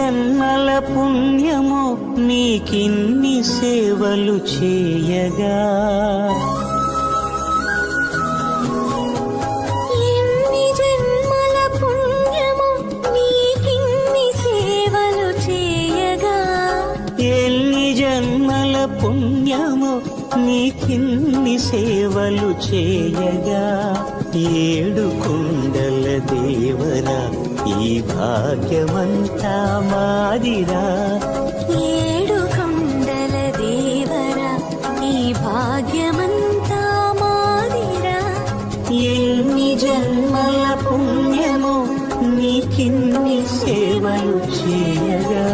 జన్మల పుణ్యమో నీకిన్ని సేవలు చేయగా, ఎన్ని జన్మల పుణ్యమో నీకిన్ని సేవలు చేయగా, ఎన్ని జన్మల పుణ్యమో నీకిన్ని సేవలు చేయగా, ఏడు కుండల దేవరా ఈ భాగ్యమంతా మాదిరా, ఏడు కొండల దేవరా ఈ భాగ్యమంతా మాదిరా, ఎన్ని జన్మల పుణ్యమో నీకిన్ని సేవలు చేయగా.